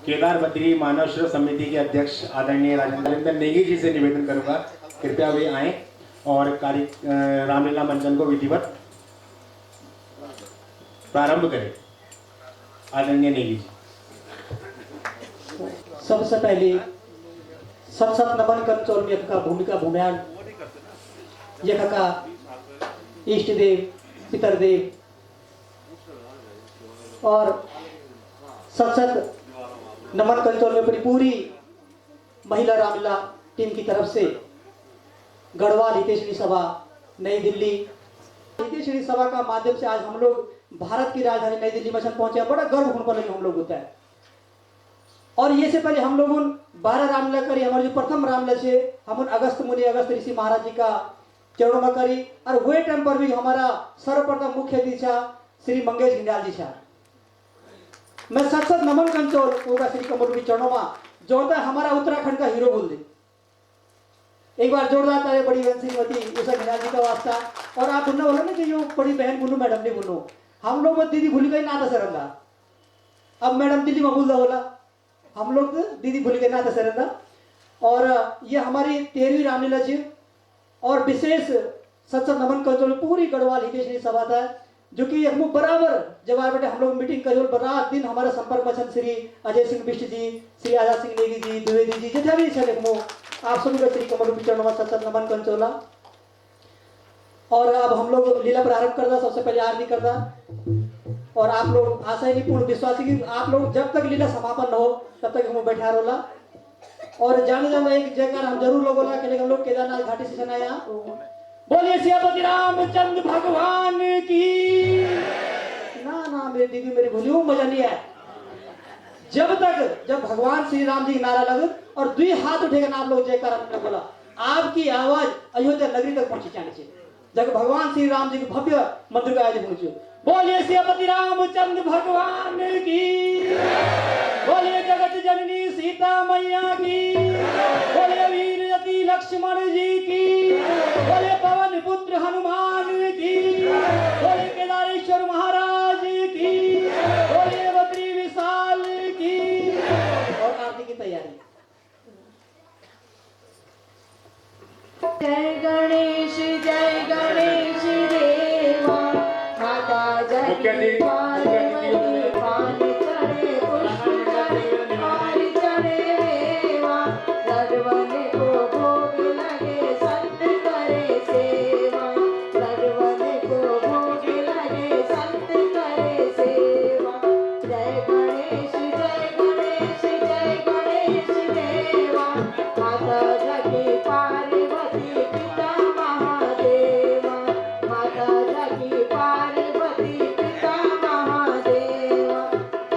केदार बद्री मानव श्रव समिति के अध्यक्ष आदरणीय राजेंद्र नेगी जी से निवेदन करूंगा, कृपया वे आए और रामलीला मंचन को विधिवत प्रारंभ करें। आदरणीय नेगी जी। सबसे पहले सत नमन कंचोल में का भूमिका भूम्यान यह का इष्ट देव पितर देव और सत नमन कंचोल में अपनी पूरी महिला रामलीला टीम की तरफ से गढ़वाल हितेश्वरी सभा नई दिल्ली हितेश्वरी सभा का माध्यम से आज हम लोग भारत की राजधानी नई दिल्ली में पहुंचे। बड़ा गर्व होने पर हम लोग होता है। और ये से पहले हम लोग 12 रामलीला करी। हमारे जो प्रथम रामलीला से हम अगस्त मुनि अगस्त ऋषि महाराज जी का चरणों में करी और वही टाइम पर भी हमारा सर्वप्रथम मुख्य अतिथि श्री मंगेश घिंडाल जी था। मैं सत नमन कंचोल होगा श्री कमल की चरणों में जो होता है हमारा उत्तराखंड का हीरो बोल दे। एक बार जोरदार तारे बड़ी बहन श्रीमती उषा घिंडाल जी का वास्ता। और आप बोलना बोला ना कि यो बड़ी बहन बोलो मैडम नहीं बोलो, हम लोग दीदी भूल गई नाता सरंदा। अब मैडम दीदी में बोल बोला हम लोग दीदी भूल गए नाता सरंदा। और ये हमारी 13वीं रामलीला जी और विशेष सत नमन कंचोल पूरी गढ़वाल हितेश्वरी सभा था जो कि हम बराबर जब आए बेटे हम लोग मीटिंग करी और रात दिन हमारा संपर्क में श्री अजय सिंह बिष्ट जी, श्री आजाद सिंह नेगी जी, द्विवेदी जी जितना भी छे आप सभी का श्री कमल चरण में सत नमन कंचोला। और अब हम लोग लीला प्रारंभ करता। सबसे पहले आरती करता और आप लोग आशा ही पूर्ण विश्वास की आप लोग जब तक लीला समापन न हो तब तक हम बैठा रोला। और जाने जाना एक जयकार हम जरूर लोग बोला कि हम लोग केदारनाथ घाटी से सुनाया। बोलिए सियापति रामचंद्र भगवान की। ना मेरे दीदी मेरी भूलियो मजा नहीं है। जब भगवान श्री राम जी की नारा लगे और 2 हाथ उठेगा ना आप लोग जयकार हमने बोला आपकी आवाज अयोध्या नगरी तक पहुंची जाने चाहिए। जब भगवान श्री राम जी के भव्य मंदिर का आयोजन पहुंचे। बोलिए सियापति रामचंद्र भगवान की। बोलिए जगत जननी सीता मैया की। बोलिए वीर यति लक्ष्मण जी की। बोले पवन पुत्र हनुमान की। बोले केदारेश्वर महाराज की। बोले बद्री विशाल की। और आरती की तैयारी। जय गणेश देवा माता जय पार्वती पान चढ़े पुष्प चढ़े और चढ़े मेवा लडवन को भोग लगे संत करे सेवा लडवन को भोग लगे संत करे सेवा। जय गणेश देवा माता जगी पार्वती पिता महादेवा माता जगी पार्वती पिता महादेवा।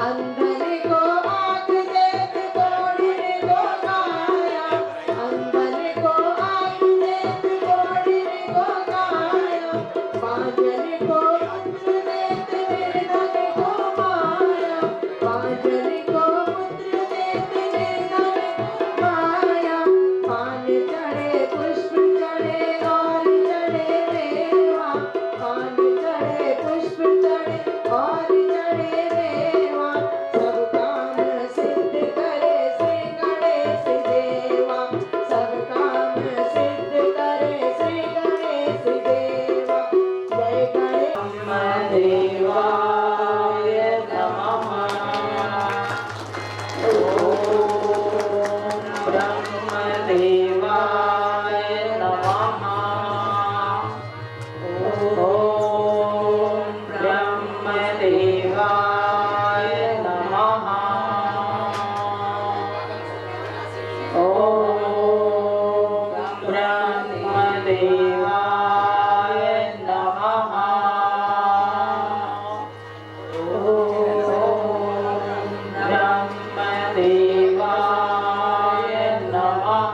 अंधन को आँख देख गोड़िन को गाया अंधन को आँख देख गोड़िन को गाया बांझन को पुत्र देख निर्धन को माया बांझन को पुत्र देख निर्धन को माया। पान चढ़े पुष्प चढ़े और चढ़े मेवा पान चढ़े पुष्प चढ़े और चढ़े मेवा सब काम सिद्ध करे श्री गणेश देवा सब काम सिद्ध करे श्री गणेश देवा। जय गणेश देवाय नमः। ओम ब्रह्मदेवाय नमः। ओम ब्रह्मदेवाय नमः। ओम ब्रह्मदेवाय नमः। ओम ब्रह्मदेवाय नमः।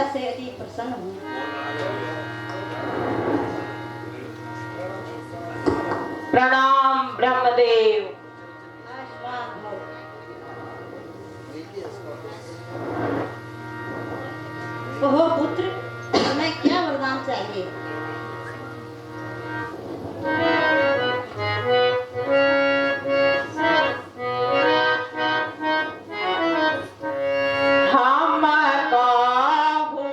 से अति प्रसन्न हूँ। प्रणाम ब्रह्मदेव। आयुष्मान भव। कहो पुत्र, तुम्हें क्या वरदान चाहिए? हम काहू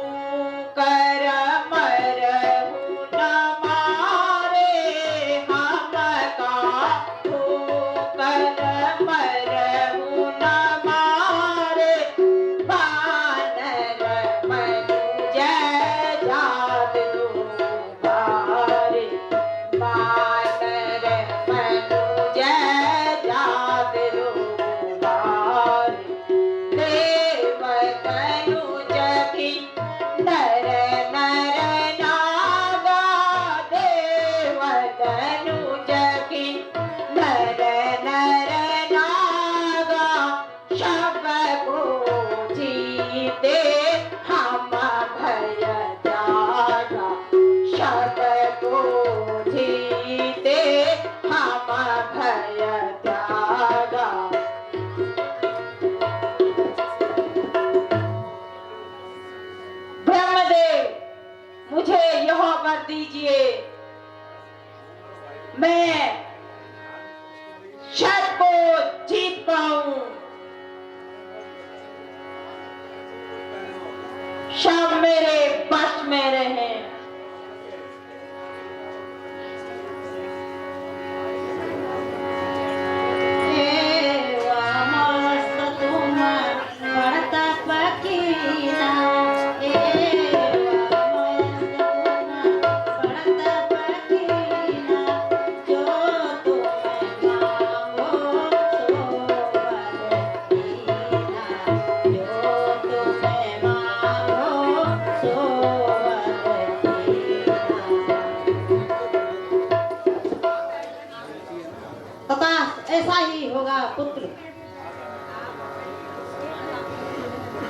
कर मरहु न मारे, हम काहू कर मरहु न मारे, बानर मनुज जात तुम्हारे, बानर मनुज जात तुम्हारे, देव तनुज की नर नर नागा, देव तनुज की नर नर नागा, शब को जीते हम भय त्यागा, शब को जीते हम भय त्यागा। ब्रह्मदेव, मुझे यह वर दीजिए, मैं शर को जीत पाऊं, शव मेरे बस में रहे। तथा ऐसा ही होगा पुत्र।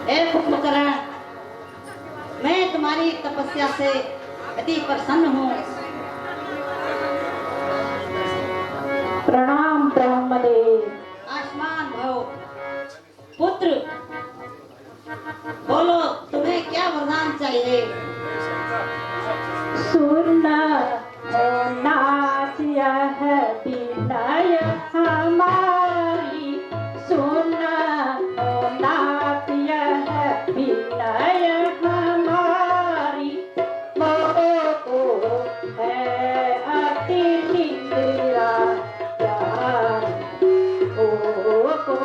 हे कुंभकर्ण, मैं तुम्हारी तपस्या से अति प्रसन्न हूँ। प्रणाम ब्रह्मदेव। आयुष्मान भव। पुत्र, बोलो तुम्हें क्या वरदान चाहिए? सुरना होना यह विनय हमारी, सुना होना यह विनय हमारी, मोको है अति निंद्रा प्यारी, मोको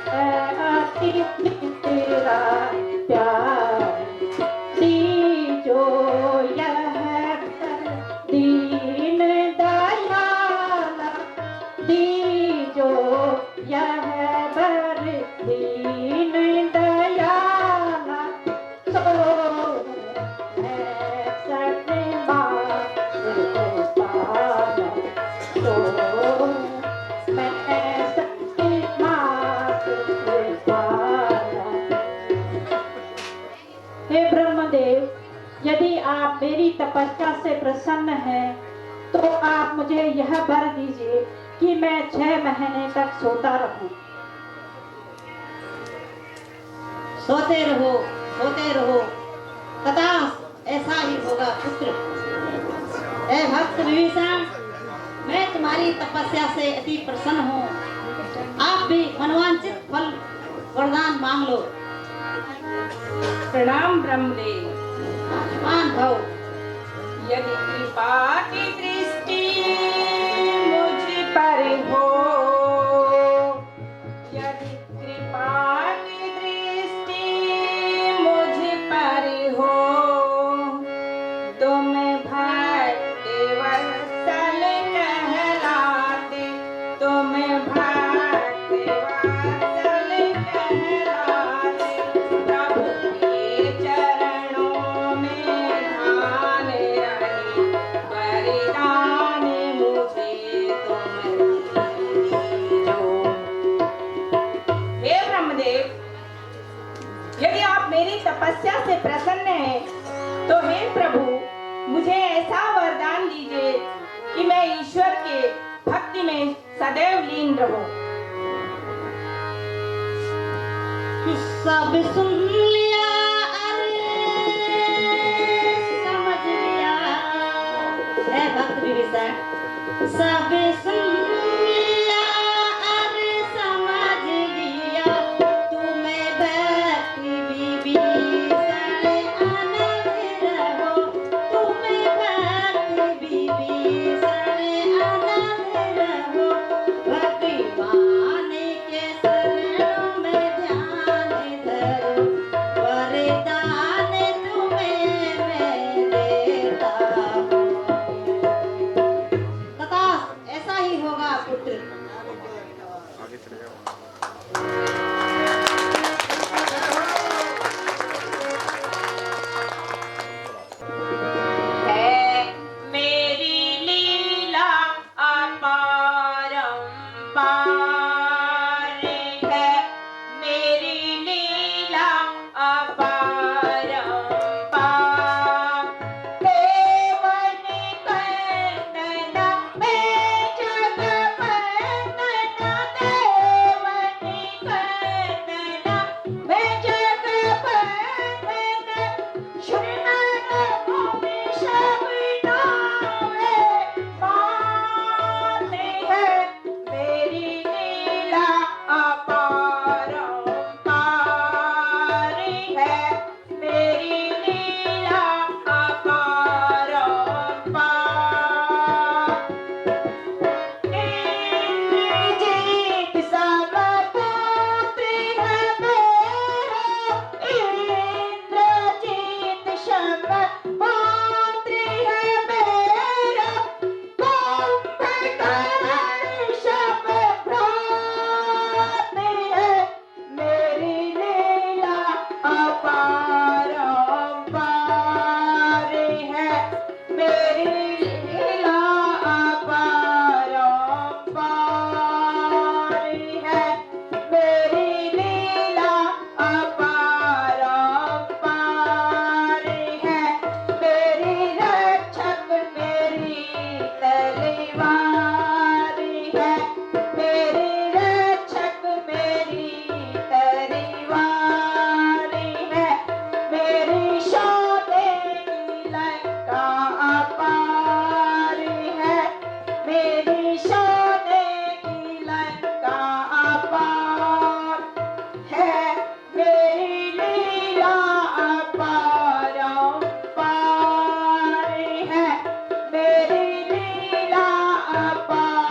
है अति निंद्रा प्यारी, दीजो यह दीन दयाला, दीजो यह बर दीन दयाला, सो है सतमा कृपाला, सो मैं सतमा कृपाला। हे ब्रह्मदेव, यदि आप मेरी तपस्या से प्रसन्न हैं, तो आप मुझे यह वर दीजिए कि मैं 6 महीने तक सोता रहूं। सोते रहो, सोते रहो, तथा ऐसा ही होगा पुत्र। हे भक्त विभीषण, मैं तुम्हारी तपस्या से अति प्रसन्न हूँ। आप भी मनोवांछित फल वरदान मांग लो। प्रणाम ब्रह्मदेव। आयुष्मान भव। यदि कृपा की दृष्टि मुझ पर हो, यदि कृपा की दृष्टि मुझ पर हो, तो मैं भक्तवत्सल कहलाते, तो मैं भक्तवत्सल कहलाते, प्रभु के चरणों में ध्यान रहे, वरदान मुझे तुम दीजो। हे ब्रह्मदेव, यदि आप मेरी तपस्या से प्रसन्न मुझे ऐसा वरदान दीजिए कि मैं ईश्वर के भक्ति में सदैव लीन रहूं। सब सुन लिया अरे समझ लिया, है भक्त विभीषण। सब सुन लिया अरे समझ लिया, तुम्हें भक्त विभीषण आनंद रहो, तुम्हें भक्त विभीषण आनंद रहो। भगवान के शरणों में ध्यान धरो, वरदान तुम्हें मैं देता हूँ। तथास्तु, ऐसा ही होगा पुत्र। है मेरी लीला अपरंपार, है मेरी लीला अपरंपार। देवनी वंदना मैं जग वंदना, देवनी वंदना मैं जग वंदना। शरण भूमि सब नावे माने, है मेरी लीला अपरंपार, है मेरी लीला अपरंपार। इंद्रजीत समपुत्र है मेरा, इंद्रजीत समपुत्र है मेरा। कुंभकर्ण सब भ्रात है, मेरी लीला अपरंपार, है मेरी लीला अपरंपार, है मेरी लीला अपरंपार, है मेरी रक्षक मेरी तलवार, है मेरी रक्षक मेरी तलवार, है मेरी सोने की लंका अपार, है मेरी सोने की लंका अपार, है मेरी लीला अपरंपार, है मेरी लीला अपरंपार।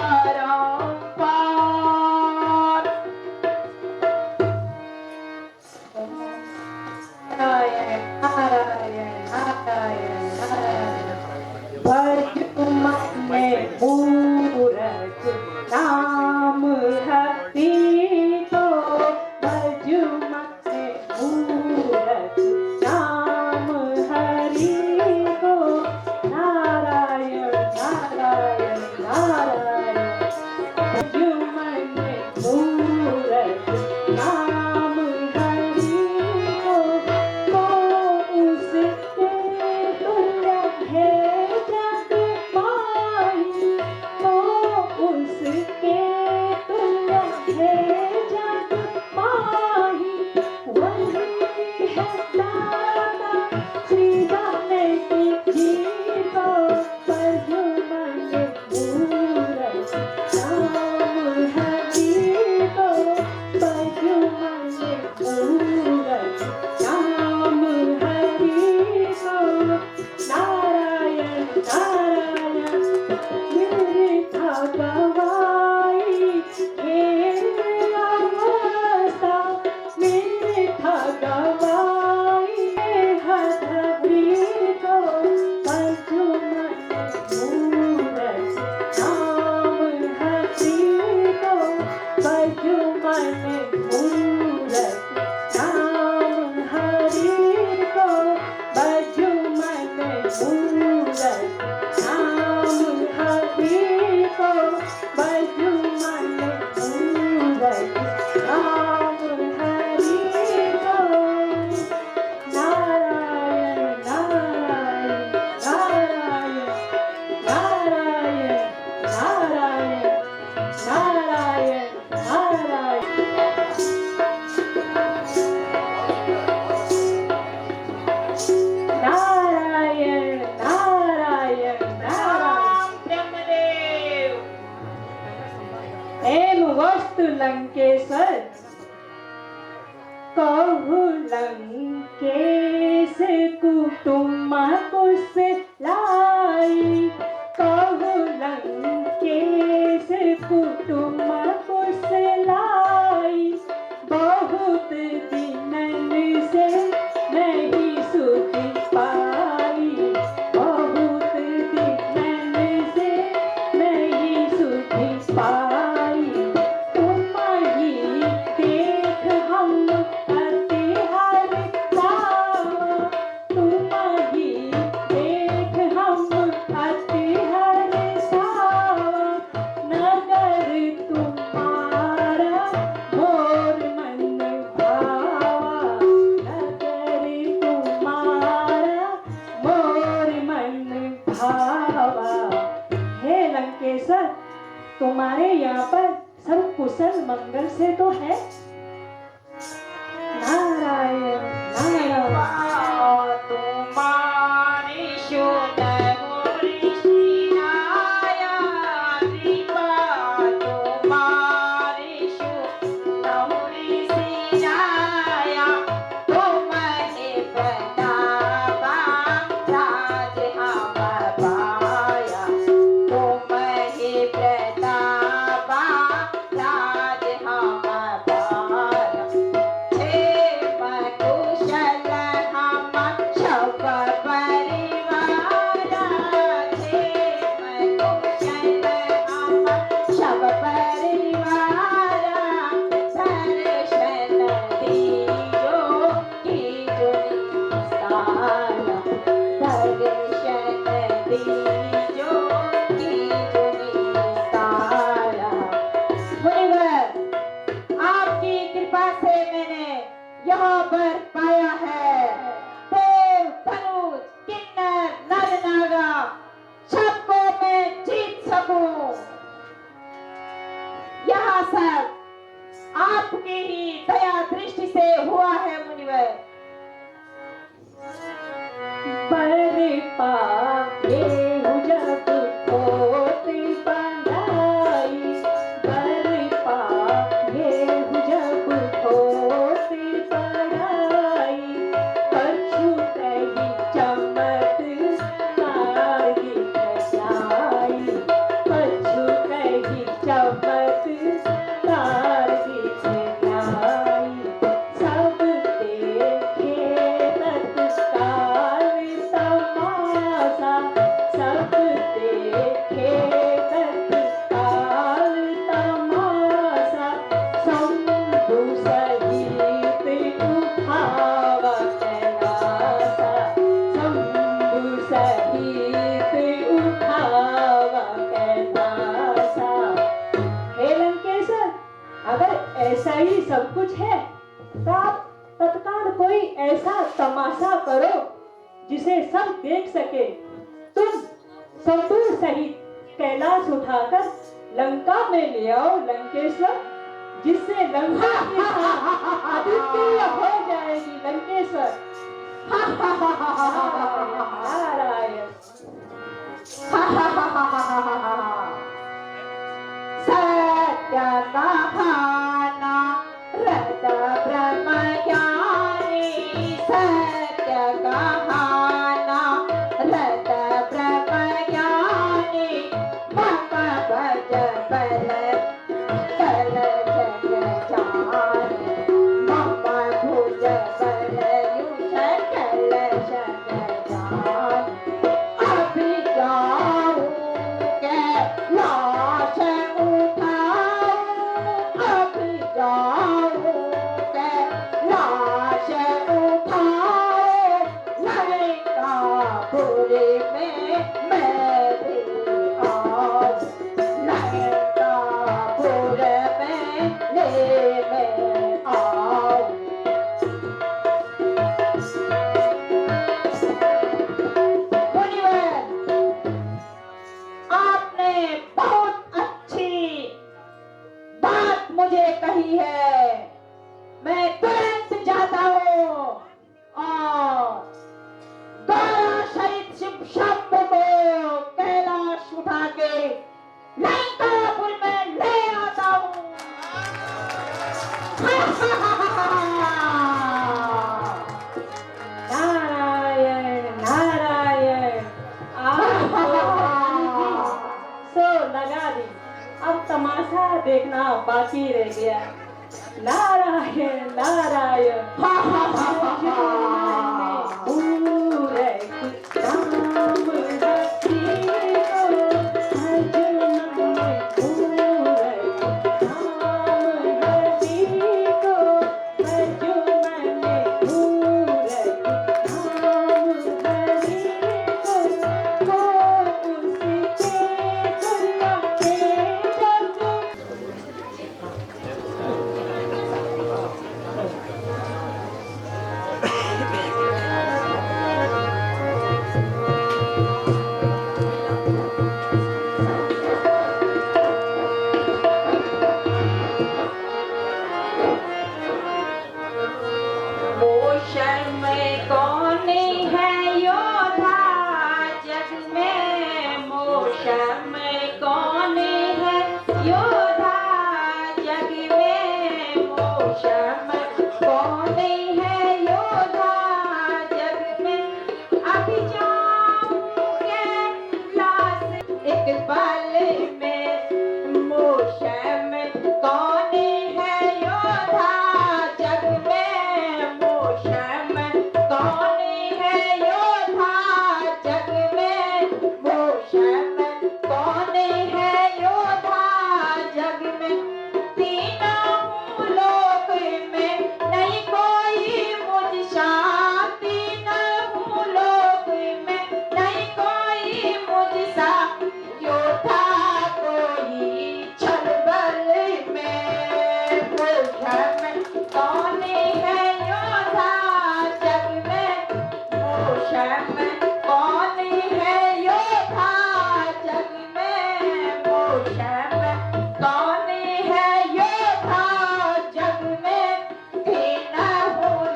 नारायण नारायण नारायण नारायण। भजु मन मूरत नाम हरि को, भजु मन मूरत नाम हरि को। नारायण नारायण नारायण। भजु मन मूरत नाम हरि को उसके तुल्य है जग माही, को उसके तुल्य है जग माही। वही है दाता श्री जानकी जी को, भजु मन मूरत नाम हरि को, भजु मन मूरत नाम हरि को। नारायण नारायण मिठा गवाई हे अवस्था, मिठा गवाई हरि को। भजु मन मूरत नाम हरि को, भजु मन मूरत नाम हरि को, भजु मन मूरत नाम हरि को, भजु मन मूरत नाम हरि को। नारायण नारायण नारायण। अस्तु लंकेश्वर। कहु लंकेश कुटुम कुशलाई, कहु लंकेश कुटुम कुशलाई। बहुत दिनन से नहीं सुख पाई, बहुत दिनन से नहीं सुख पाई। तुम ही देख हम अति हर्षावा, तुम ही देख हम अति हर्षावा। नगर तुम्हारा मोर मन भावा, नगर तुम्हारा मोर मन भावा। हे लंकेश्वर, तुम्हारे यहाँ पर सब कुशल मंगल से तो है? नारायण नारायण। तुम्हारी शुद्ध ऋषि आया, कृपा तुम्हारी शुद्ध ऋषि आया। तुम्हें प्रतापा राज हम पाया, तुम्हें प्रतापा राज हम पाया। हे कुशल हम सब परिवार, हे कुशल हम सब परिवार। दर्शन दीजो की जुनिस्तारा, दर्शन दीजो की जुनिस्तारा। मुनिवर, आपकी कृपा से मैंने यहाँ पर पाया है। देव, धनुष, किन्नर, नर नागा सबको मैं जीत सकूं। यहाँ सब आपकी ही दया दृष्टि से हुआ है मुनिवर। पर पाए जब होती बनाई, पर पाए जब होती बनाई। कछु कही चमत्कार दिख जाई, कछु कही चमत्कार दिख जाई। सब देखे तत्काल तमाशा, सब देखे तत्काल तमाशा। शंभु सहित उठावा कैलासा, शंभु सहित उठावा कैलासा। हे लंकेश्वर, अगर ऐसा ही सब कुछ है तो आप तत्काल कोई ऐसा तमाशा करो जिसे सब देख सके। तुम शंभु सहित कैलाश उठाकर लंका में ले आओ लंकेश्वर, जिससे लंका की शान अद्वितीय हो जाएगी लंकेश्वर। नारायण। सत्य कहाना रत ब्रह्म ज्ञानी, सत्य कहाना रत ब्रह्म ज्ञानी। मम भज बल कल जग जाने, मम भुज बल युष कल जग जाने। अभी जाऊं कैलाश उठाऊं, अभी जाऊं कैलाश उठाऊं। लंकापुर में मैं भी आऊं, लंकापुर में मैं आऊं। मुनिवर, आपने बहुत अच्छी बात मुझे कही है। मैं तुरंत जाता हूँ और गौरव सहित शिव शंभु को तमाशा देखना बाकी रह गया। नारायण नारायण हा हा हा हा हा। पूरे नाम रखी को अर्जुन में पूरे नाम रखी को अर्जुन में पूरे नाम रखी को उसके दुनिया के जग मोशन में कौन है योधा जग में, मोशन में कौन है योधा जग में, मोशन में कौन है योधा जग में। अभी जाऊंगे लाश एक पल में, मोशन में कौन है योधा जग में, मोशन में कौन है योधा जग में, मोशन में कौन है योधा जग में। तीनों लोक में नहीं कोई मुझसा, तीनों लोक में नहीं कोई मुझसा योद्धा कोई छल बल में, मोशन में कौन है योद्धा जग में, मोशन में कौन है योद्धा जग में, मोशन में कौन है योद्धा जग में। तीनों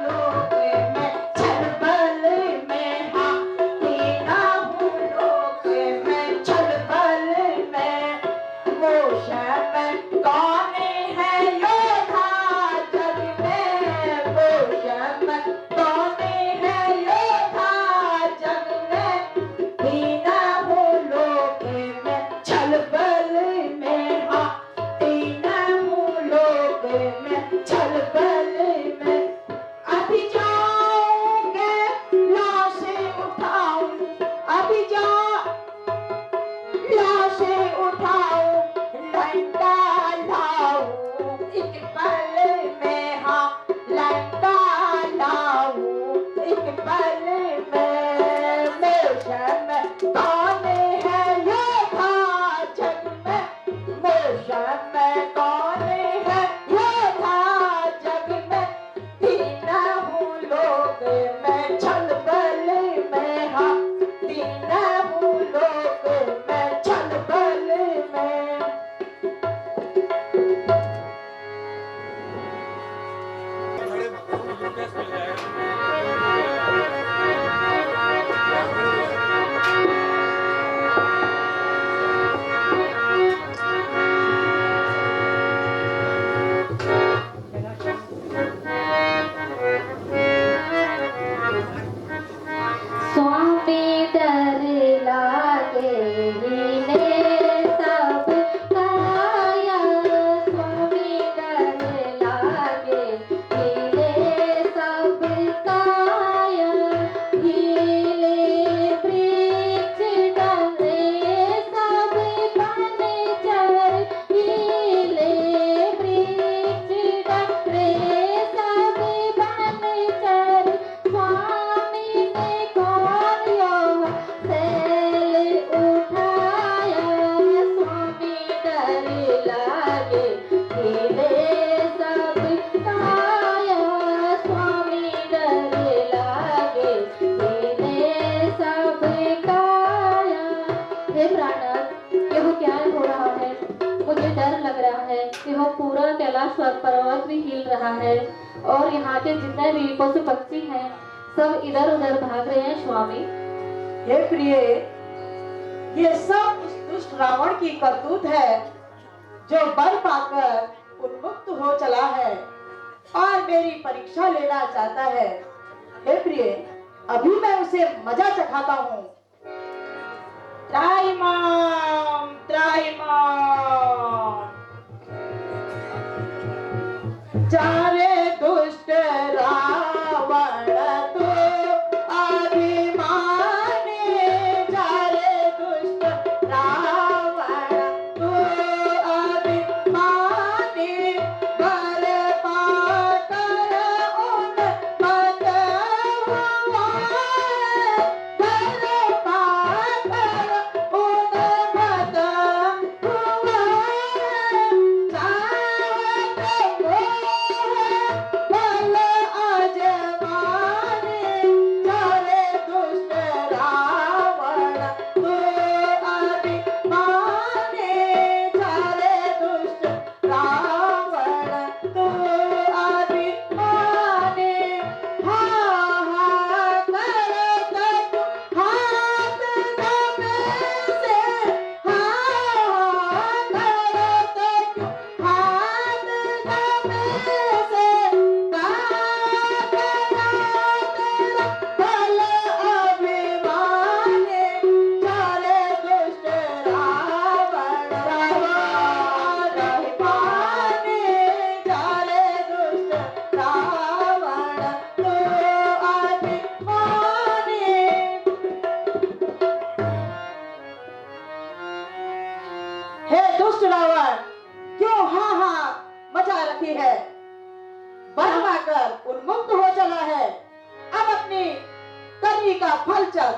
लोक में छल बल में, हाँ तीनों लोक में छल बल में, मोशन में कौन है योद्धा जग में, मोशन में कौन है योद्धा जग में। तीनों लोक में छल बल में, हाँ तीनों लोक में छल बल में। अभी जाऊंगे लाशें उठाऊं, अभी लाशें उठाऊं लंका लाऊं एक पल में, हाँ लंका लाऊं एक पल में। मोशन में कौन है योद्धा जग में, मोशन में कौन है योद्धा जग में। तीनों लोक में छल बल में, हाँ तीनों लोक में छल बल में। स्वामी डर लागे हीने सब काया, स्वामी डर लागे हीने सब काया। हिले वृक्ष डरे सब बनचर, हिले वृक्ष डरे सब बनचर। स्वामी ने कौन यो सैल उठाया, स्वामी डर लागे हिले सब काया, स्वामी डर लागे हिले सब काया। हे प्राणनाथ, यह क्या हो रहा है? मुझे डर लग रहा है कि वह पूरा कैलाश पर्वत भी हिल रहा है और यहाँ के जितने भी पशु पक्षी हैं सब इधर उधर भाग रहे हैं। स्वामी हे प्रिय, ये सब उस दुष्ट रावण की करतूत है जो बल पाकर उन्मुक्त हो चला है और मेरी परीक्षा लेना चाहता है। हे प्रिय, अभी मैं उसे मजा चखाता हूँ। त्राहिमाम त्राहिमाम। दुष्ट रावण क्यों हाँ हाँ मचा रखी है? वर पाकर उन्मुक्त हो चला है, अब अपनी करनी का फल चख।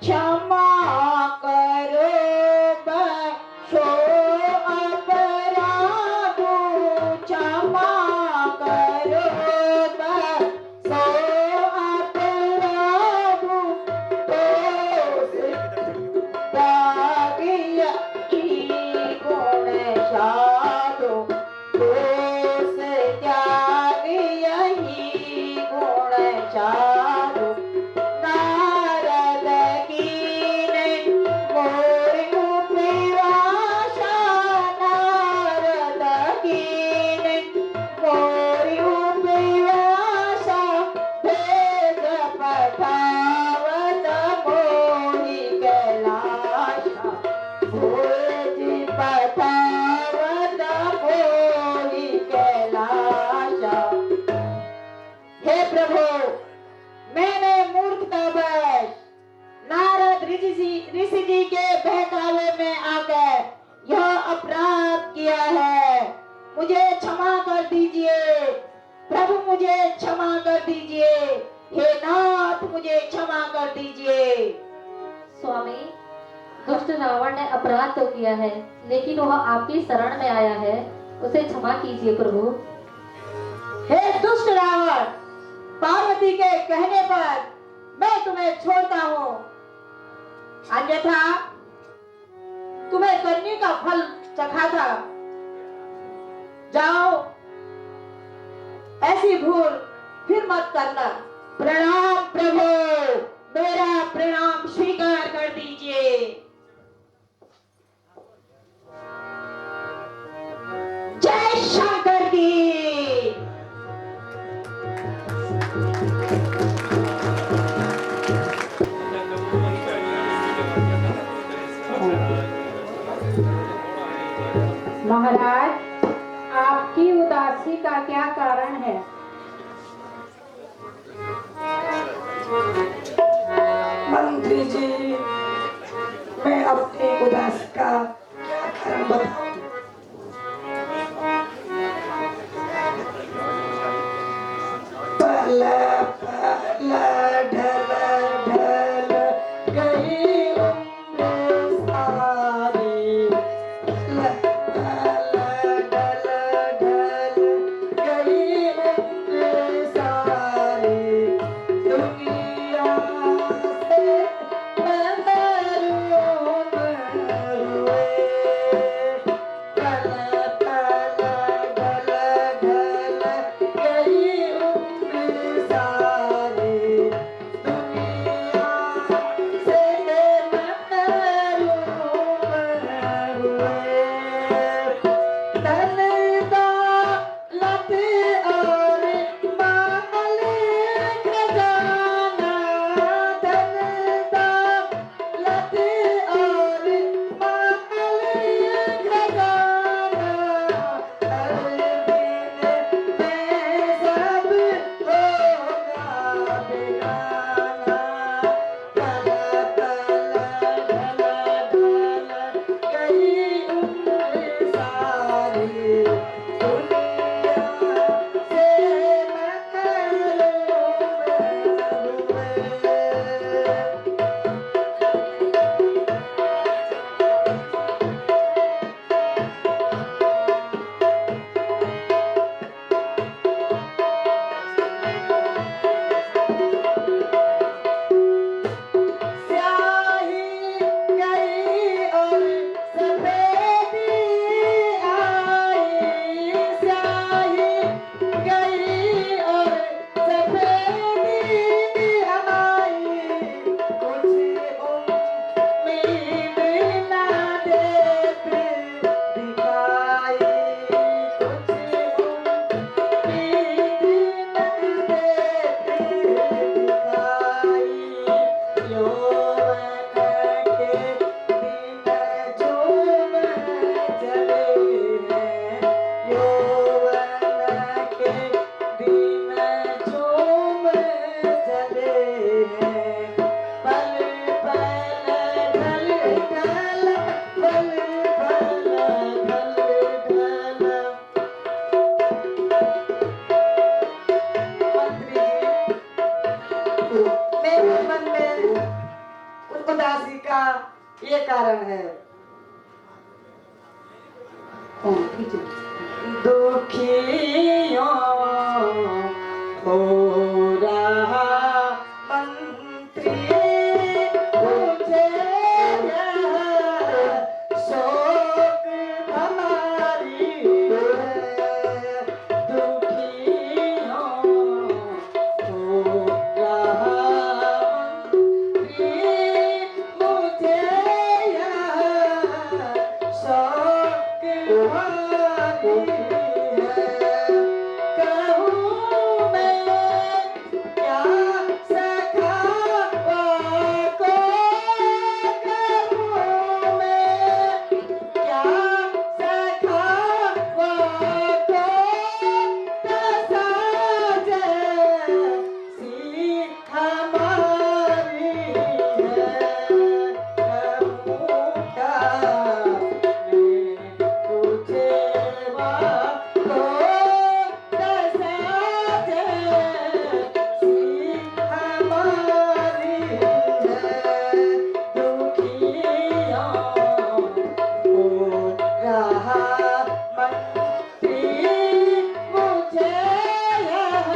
क्षमा करो बख्शो अपराधो, क्षमा करो बख्शो अपराधो, दोष त्यागिया की गुण साधो, दोष त्यागिया ही गुण साधो। नारद कीने मोर उपवासा, नारद कीने मोर उपवासा, भेद पठावत मोहि कैलासा, भेद पठावत मोहि कैलासा। हे प्रभु, मैंने मूर्खतावश नारद ऋषि जी के बहकावे में आकर यह अपराध किया है, मुझे क्षमा कर दीजिए प्रभु, मुझे क्षमा कर दीजिए, हे नाथ मुझे क्षमा कर दीजिए। स्वामी, दुष्ट रावण ने अपराध तो किया है, लेकिन वह आपकी शरण में आया है, उसे क्षमा कीजिए प्रभु। हे दुष्ट रावण, पार्वती के कहने पर मैं तुम्हें छोड़ता हूँ, अन्यथा तुम्हें करने का फल चखा था। जाओ, ऐसी भूल फिर मत करना। प्रणाम प्रभु, मेरा प्रणाम स्वीकार कर दीजिए। जय शंकर की। महाराज, आपकी उदासी का क्या कारण है? मंत्री जी, मैं अपनी उदासी का क्या कारण बताऊं? पल पल ढल ढल गई उम्र सारी, पल पल ढल ढल गई उम्र सारी, दुनिया से मैं उदासी का ये कारण है। दुखियों हो रहा मंत्री मुझे यह शोक भारी है। दुखियों हो रहा मंत्री मुझे यह शोक भारी है। कहूँ मैं क्या सखा को, कहूँ मैं क्या सखा को, दशा जैसी हमारी है। कहूँ क्या मैं तुझे को, दशा जैसी हमारी है। दुखियों हो रहा मंत्री मुझे यह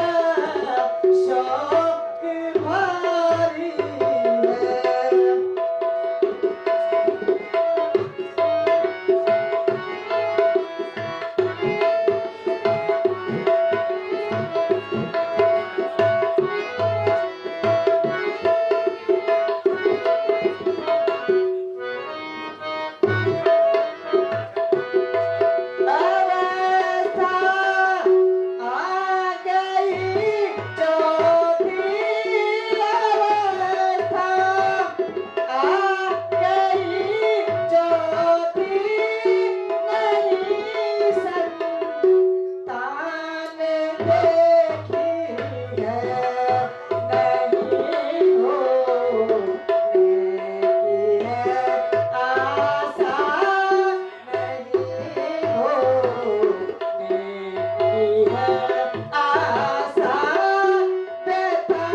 शौक भारी है। अवस्था आ गई चौथी, अवस्था आ गई चौथी, नहीं संतान देखी है, नहीं होने की है आशा, नहीं होने की है आशा। व्यथा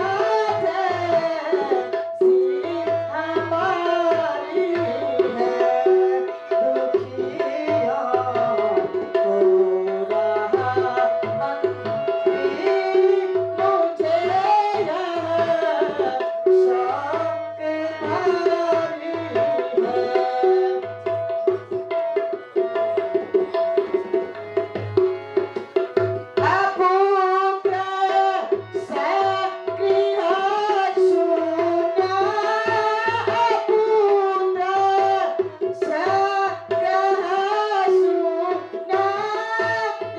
जैसी हमारी है। दुखियों हो रहा मंत्री मुझे यह शौक भारी है। अपुत्र से गृह शून्य, अपुत्र से गृह शून्य,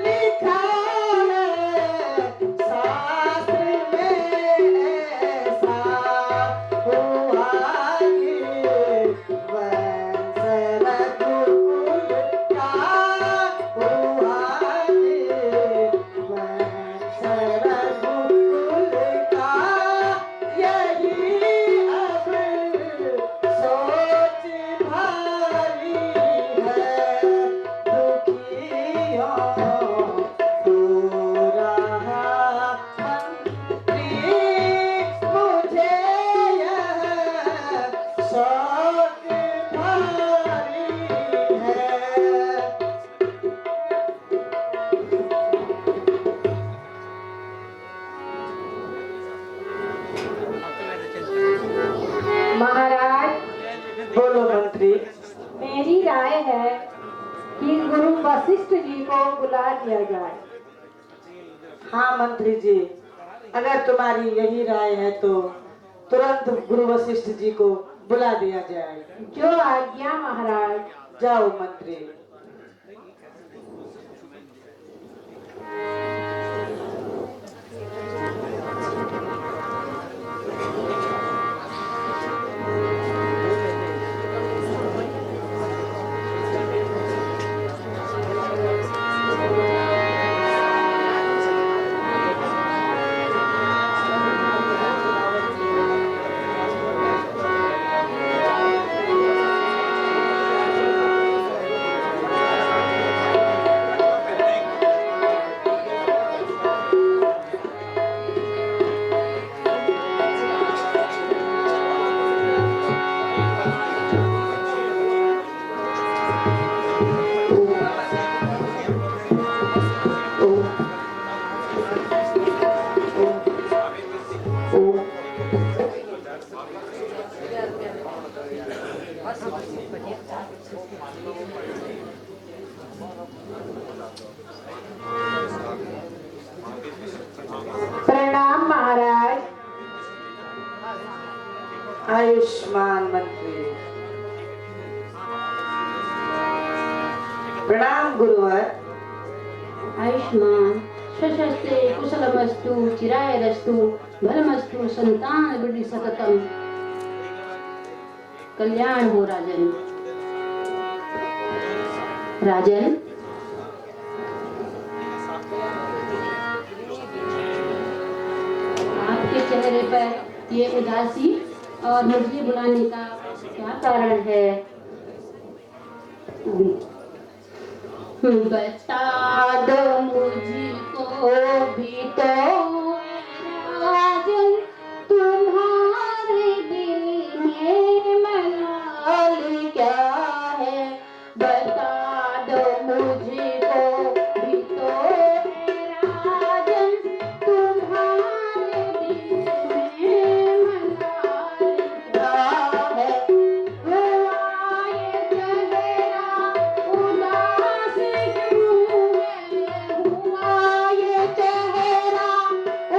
लिखा है शास्त्र में ऐसा हुआ कि वंश रघुकुल का हुआ कि वंश रघुकुल का। यही अब सोच भारी है। दुखियों हो रहा मंत्री मुझे यह शौक भारी है। महाराज, बोलो मंत्री। मेरी राय है कि गुरु वशिष्ठ जी को बुला दिया जाए। हाँ मंत्री जी, अगर तुम्हारी यही राय है तो तुरंत गुरु वशिष्ठ जी को बुला दिया जाए। जो आज्ञा महाराज। जाओ मंत्री। प्रणाम महाराज। आयुष्मान मंत्री। प्रणाम गुरुवर। आयुष्मान स्वस्ते कुशलमस्तु चिरायरस्तु भलमस्तु संतान वृद्धि सततम। कल्याण हो राजन। राजन, आपके चेहरे पर ये उदासी और मुझे बुलाने का क्या कारण है? बता दो मुझको भी तो राजन, तुम्हारे दिल में मलाल क्या है? बता दो मुझको भी तो राजन, तुम्हारे दिल में मलाल क्या है? हुआ ये चेहरा उदास क्यों है? हुआ ये चेहरा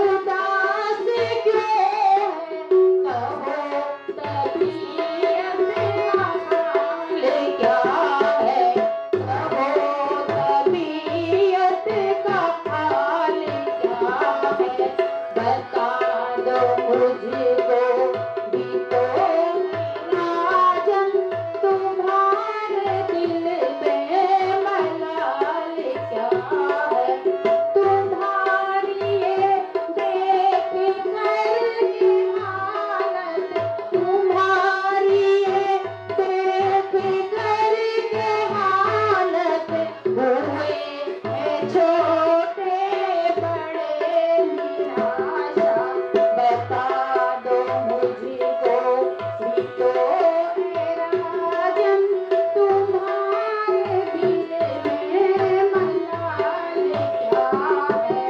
उदास क्यों है? कहो तबीयत का हाल क्या है? कहो तबीयत का हाल क्या है? बता दो मुझको भी तो राजन, तुम्हारे दिल में मलाल क्या है? तुम्हारी ये बेफिक्र की हालत, तुम्हारी ये बेफिक्र की हालत, हुए हैं छोटे बड़े निराशा। बता दो मुझको भी तो राजन, तुम्हारे दिल में मलाल क्या है?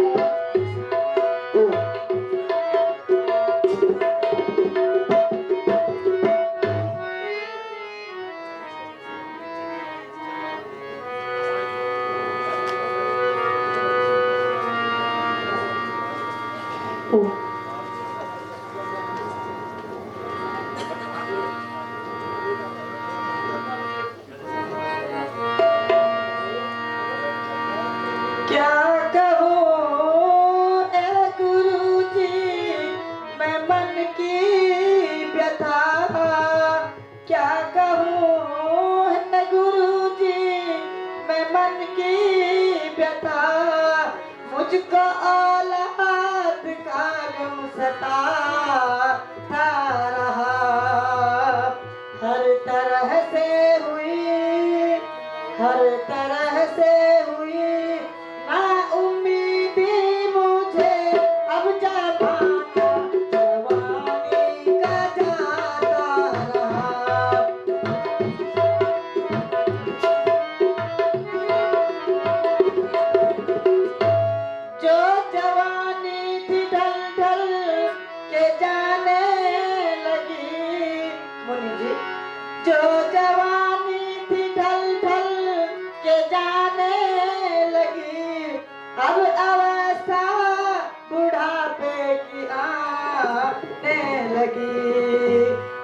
क्या कहूँ ए गुरुजी, मैं मन की व्यथा। क्या कहूँ न गुरुजी, मैं मन की व्यथा। मुझको औलाद का गम सताता रहा। हर तरह से हुई, हर तरह से हुई ना उम्मीदी मुझे। अब जमाना जवानी का जाता रहा। जो जवानी थी ढल ढल के जाने लगी। मुनि जी, जो जवानी थी ढल ढल के जाने लगी। अब अवस्था बुढ़ापे की आने लगी।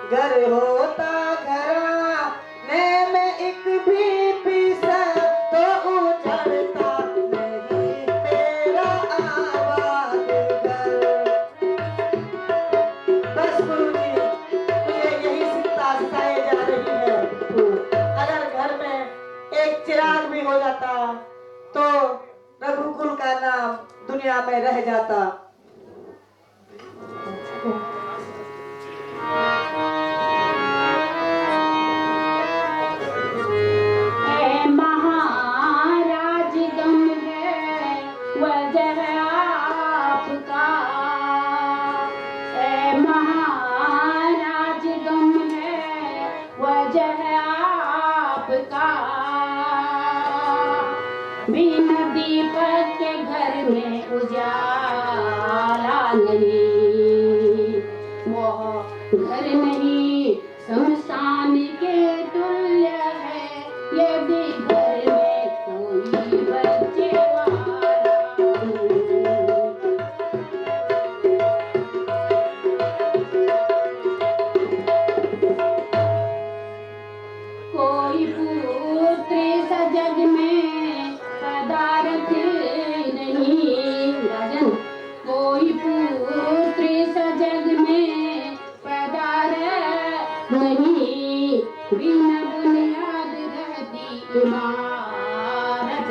घर होता घराने में एक भी पीसा तो उजड़ता नहीं मेरा आबाद घर। बस गुरुजी, मुझे यही चिंता सताए जा रही है। अगर घर में एक चिराग भी हो जाता तो रघुकुल का नाम दुनिया में रह जाता। ऐ महाराज गम है वजह आपका। ऐ महाराज गम है वजह आपका। बिना दीपक के घर में उजाला नहीं, वो घर नहीं शमशान के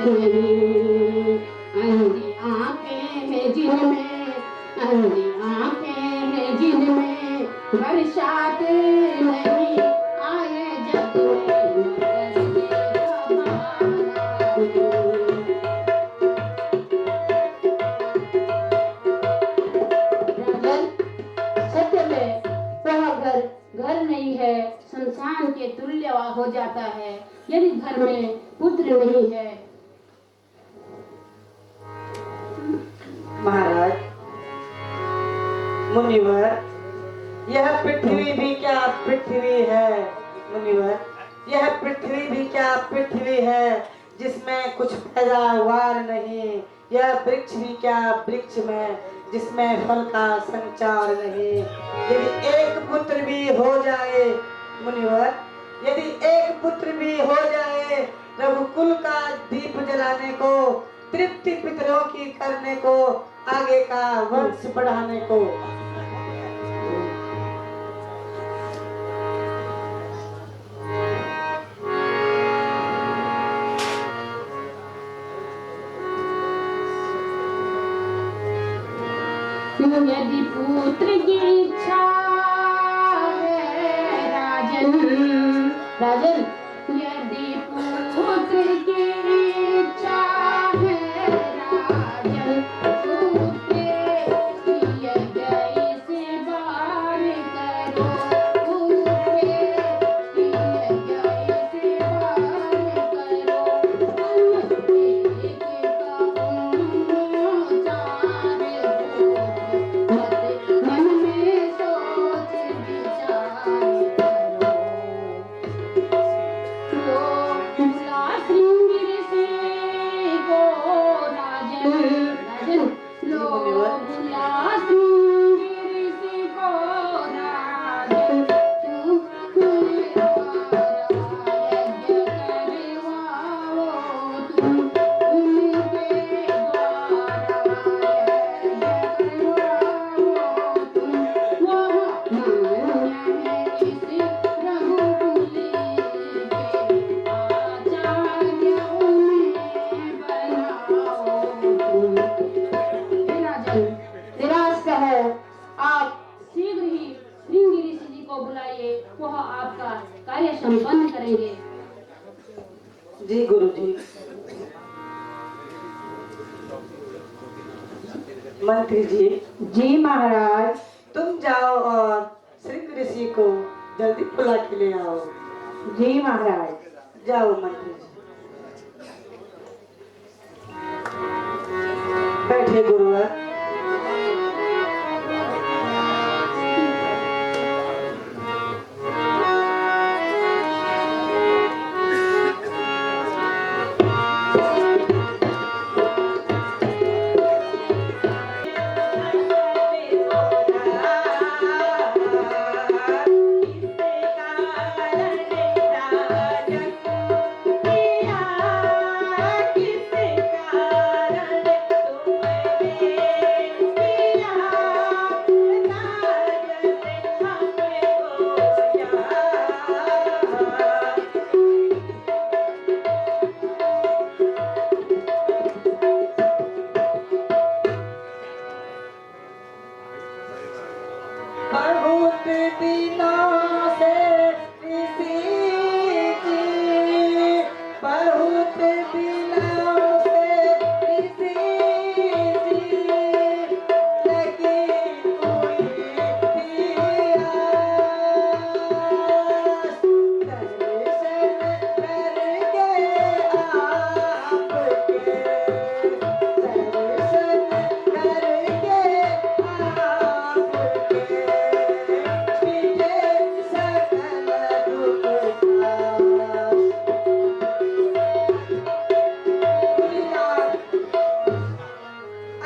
नहीं, अंधी आंखें हैं जिनमें, अंधी आंखें हैं जिनमें बरसात नहीं आए जग में मगर देखा बहार। राजन, सत्य में वह घर घर नहीं है, शमशान के तुल्य हो जाता है यदि घर में पुत्र नहीं है। महाराज मुनिवर, यह पृथ्वी भी क्या पृथ्वी है मुनिवर, यह पृथ्वी भी क्या पृथ्वी है जिसमें कुछ पैदावार नहीं, यह वृक्ष भी क्या वृक्ष में जिसमें फल का संचार नहीं। यदि एक पुत्र भी हो जाए मुनिवर, यदि एक पुत्र भी हो जाए रघुकुल का दीप जलाने को, तृप्ति पितरों की करने को, आगे का वंश बढ़ाने को। यदि पुत्र की इच्छा है राजन, राजन, यदि पुत्र की इच्छा है राजन, पुत्र किए गए से बार करो, पुत्र किए गए से बार करो, एक का मन में सोच विचार करो। लो बुला श्रृंगिर से को राजन, राजन, लो बुला श्रृंगिर से को राजन, तू मेरा यज्ञ करवाओ, तुम उनके द्वारा यज्ञ करवाओ, तुम वह मान्य है इस रघुकुल के आचार्य उन्हें बनाओ तुम। हे राजन, निराश कहो, आप शीघ्र ही श्रृंगी ऋषि जी को बुलाइए, वह आपका कार्य संपन्न करेंगे। जी गुरु जी। मंत्री जी, जी महाराज। तुम जाओ और श्रृंग ऋषि को जल्दी बुला के ले आओ। जी महाराज। जाओ मंत्री जी। बैठे गुरुवर। बहुत दिनों से ऋषि जी, बहुत दिनों से ऋषि जी लगी हुई थी आस, दर्शन करके आपके, दर्शन करके आपके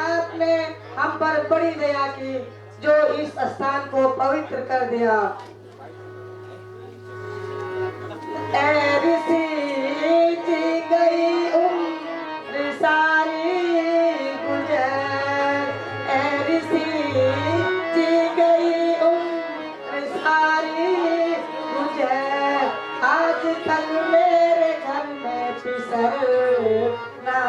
आपने हम पर बड़ी दया की, जो इस स्थान को पवित्र कर दिया। ऐ ऋषि जी गई उम्र सारी गुजर, ऐ ऋषि जी गई उम्र सारी गुजर, आज तक मेरे घर में पिसर ना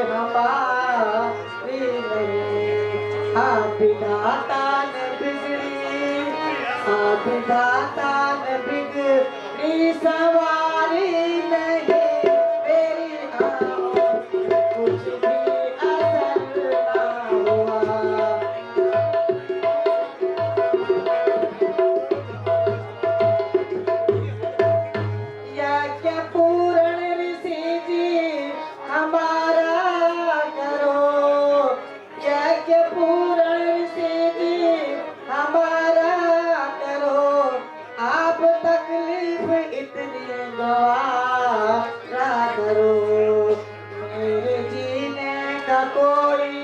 हमारी नहीं। आप विधाता न बिगड़ी, आप विधाता न बिगड़ी सवारी नहीं। मेरी आँखों कुछ भी असर ना हुआ। यज्ञ पूर्ण ऋषि जी हमारा करो, यज्ञ पूर्ण ऋषि जी हमारा करो। आप तकलीफ इतनी गवारा करो। मेरे जीने का कोई,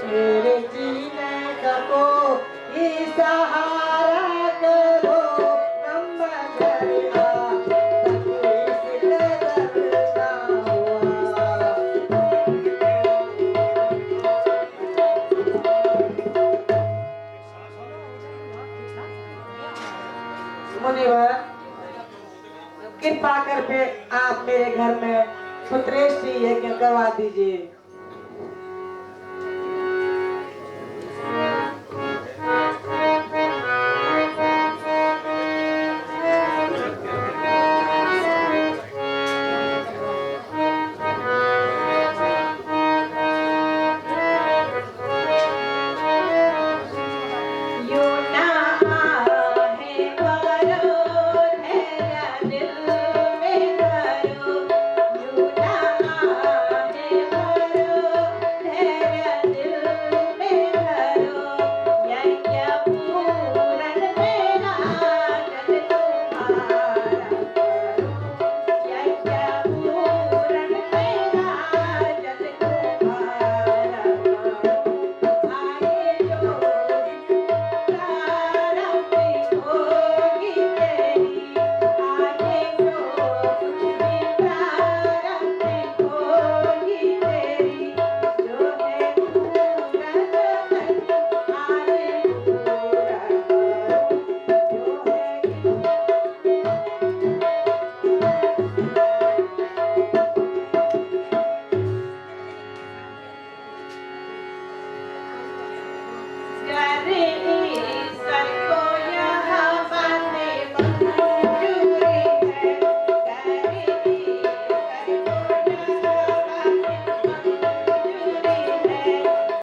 मेरे जीने का कोई सहारा करो। नंबर दरिया तकलीफ कदर ना हुआ। मुनिवर, कृपा करके आप मेरे घर में पुत्रेष्टि यज्ञ करवा दीजिए।